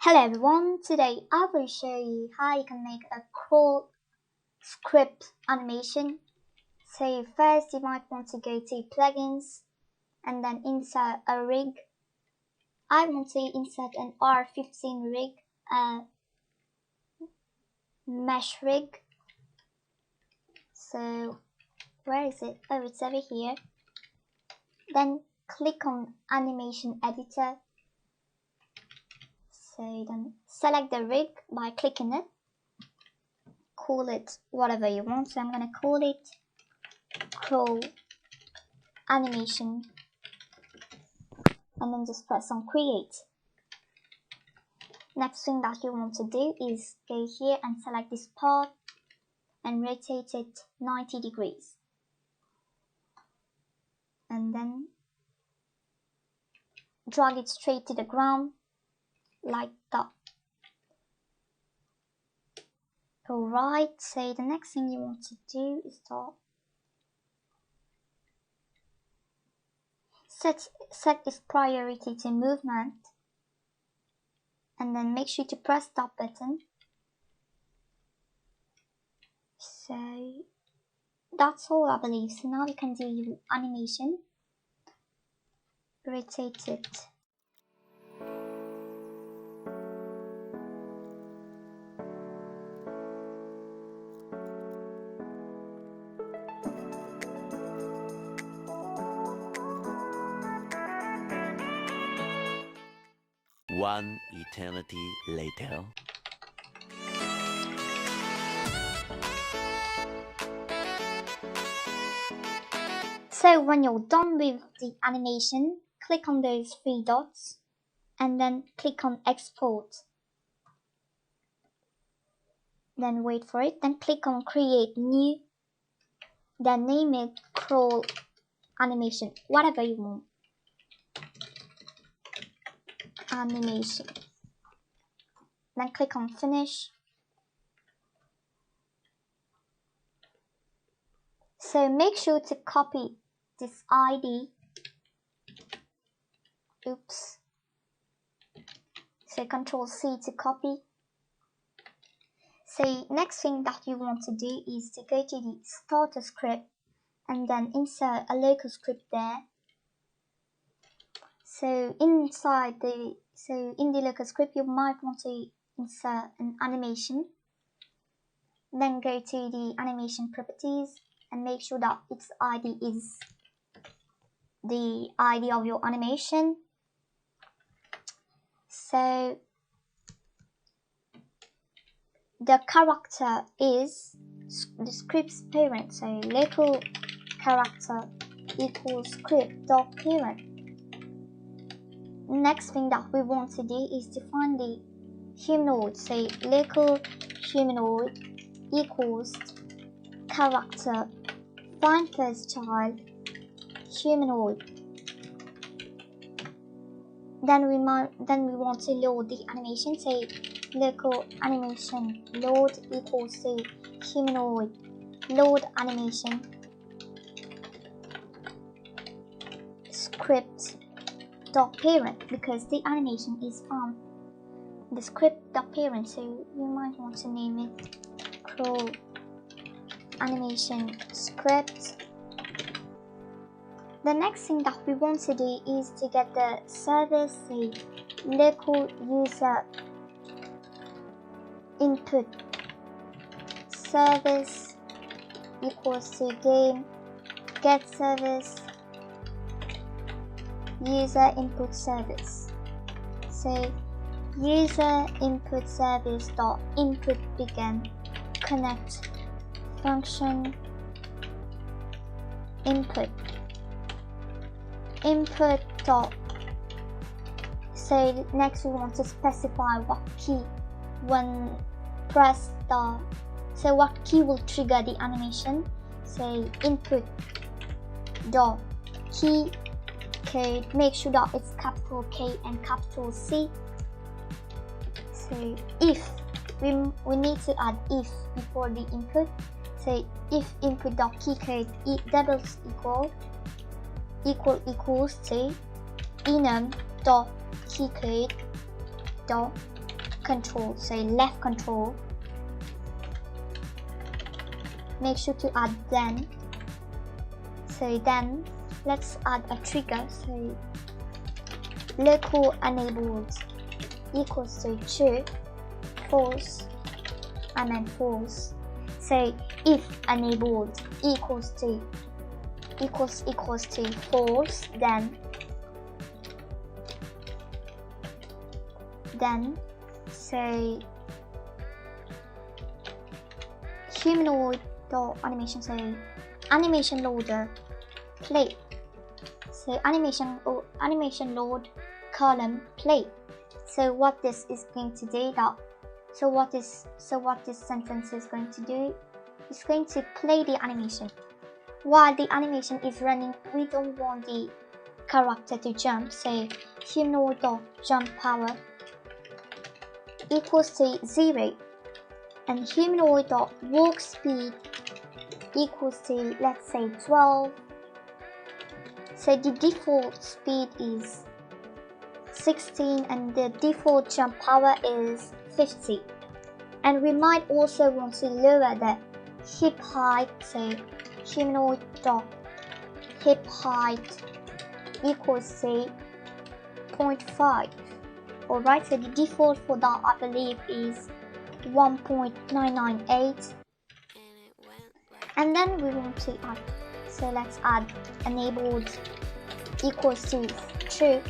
Hello everyone, today I will show you how you can make a crawl script animation. So first you might want to go to plugins and then insert a rig. I want to insert an R15 rig, a mesh rig. So where is it? Oh, it's over here. Then click on animation editor. So then select the rig by clicking it. Call it whatever you want. So I'm gonna call it crawl animation and then just press on create. Next thing that you want to do is go here and select this part and rotate it 90 degrees. And then drag it straight to the ground like that. Alright, so the next thing you want to do is set its priority to movement and then make sure to press that button. So that's all, I believe. So now you can do your animation. Rotate it. One eternity later. So when you're done with the animation, click on those three dots and then click on export. Then wait for it, then click on create new, then name it crawl animation, whatever you want. Animation. Then click on finish. So make sure to copy this ID. Oops. So Control C to copy. So next thing that you want to do is to go to the starter script and then insert a local script there. So in the local script you might want to insert an animation. Then go to the animation properties and make sure that its ID is the ID of your animation. So the character is the script's parent. So local character equals script.parent. Next thing that we want to do is define the humanoid. Say local humanoid equals character find first child humanoid. Then we want to load the animation. Say local animation load equals to humanoid load animation script dot parent, because the animation is from the script dot parent. So you might want to name it crawl animation script. The next thing that we want to do is to get the service. Say local user input service equals to game get service user input service. So user input service dot input begin connect function input dot. So next we want to specify what key when press the, so what key will trigger the animation. Say input dot key code, make sure that it's capital K and capital C. So if we need to add if before the input. Say if input dot key code doubles equals to enum dot key code dot control, so left control. Make sure to add then. So then let's add a trigger. So local enabled equals to true, false, and then false. So if enabled equals to false, then say humanoid dot animation, so animation loader play. So animation load column play. So what this is going to do that, so what this sentence is going to do, is going to play the animation. While the animation is running, we don't want the character to jump, so humanoid dot jump power equals to 0, and humanoid dot walk speed equals to, let's say, 12. So the default speed is 16 and the default jump power is 50. And we might also want to lower the hip height, so humanoid dot hip height equals to 0.5. Alright, so the default for that, I believe, is 1.998. And then we want to add, so let's add enabled equals to true.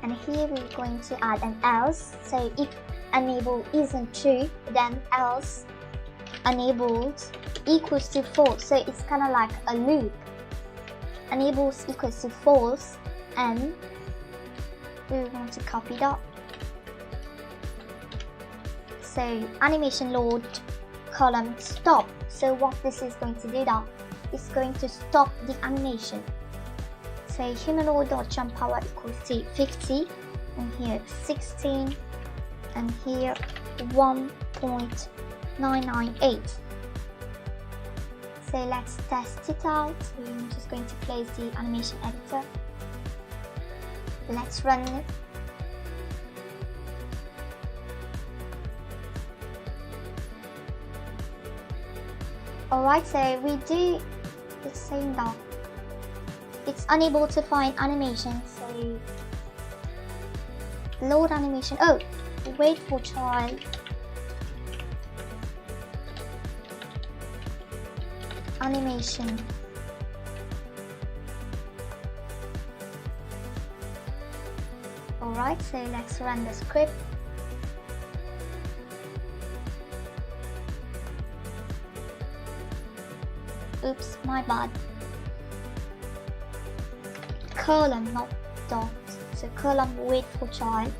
And here we're going to add an else. So if enable isn't true, then else enabled equals to false. So it's kind of like a loop. Enables equals to false, and we want to copy that. So animation load column stop. So what this is going to do that, it's going to stop the animation. So humanoid dot jump power equals to 50, and here 16, and here 1.998. So let's test it out. So I'm just going to place the animation editor. Let's run it. Alright, so we do the same now. It's unable to find animation, so load animation. Oh, wait for child. Animation. Alright, so let's run the script. Oops, my bad. Column, not dot. So column wait for child.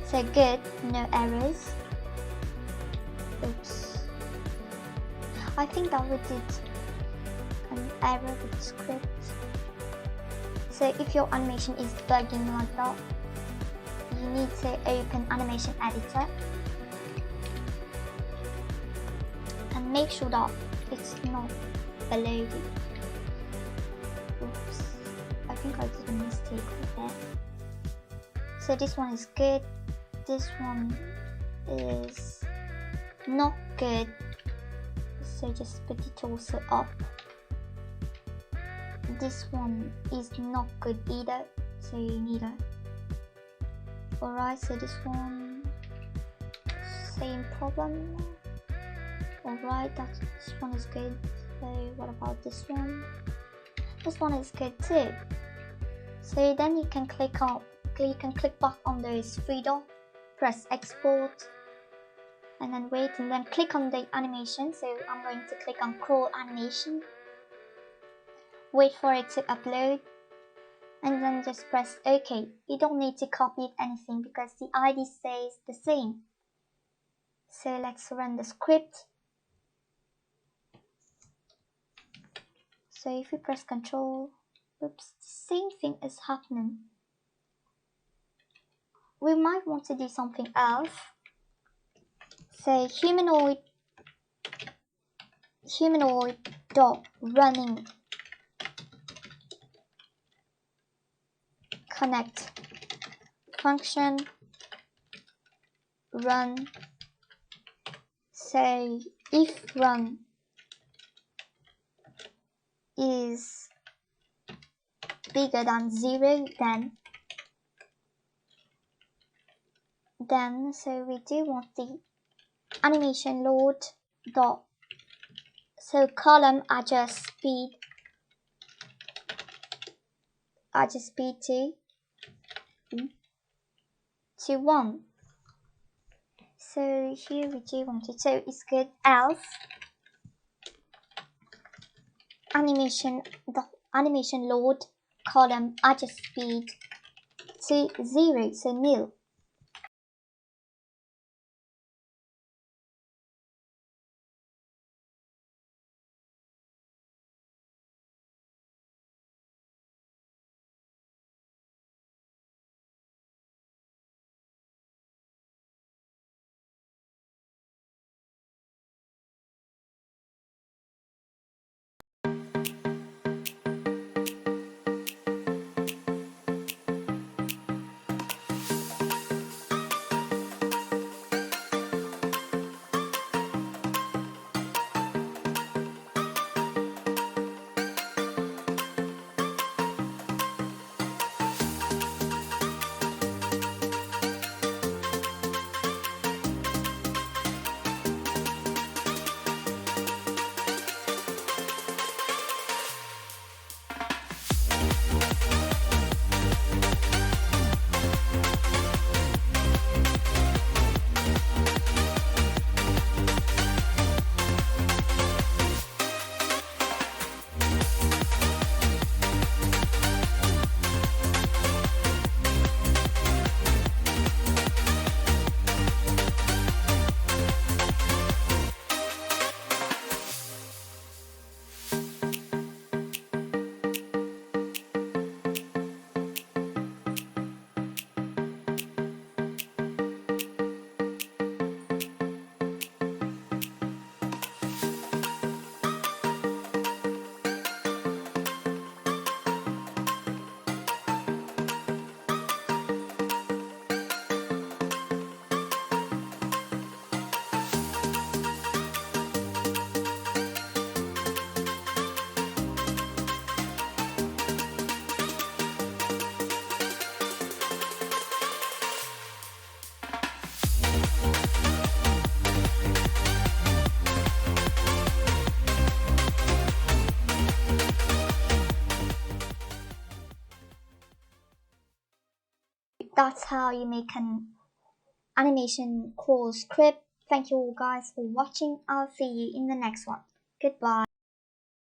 So good, no errors. Oops. I think that we did an error with the script. So if your animation is bugging like that, you need to open animation editor and make sure that it's not below the. Oops, I think I did a mistake with that. So this one is good, this one is not good, so just put it also up. This one is not good either, so you need a. Alright, so this one, same problem. Alright, this one is good. So what about this one? This one is good too. So then you can click back on those three dots, press export, and then wait, and then click on the animation. So I'm going to click on crawl animation. Wait for it to upload, and then just press OK. You don't need to copy anything because the ID stays the same. So let's run the script. So if you press Control, oops, the same thing is happening. We might want to do something else. Say humanoid dot running connect function run. Say if run is bigger than 0, then so we do want the animation load dot, so column adjust speed to 1. So here we do want it, so it's good. Else animation load column adjust speed to 0, so nil. That's how you make an animation crawl script. Thank you all guys for watching. I'll see you in the next one. Goodbye.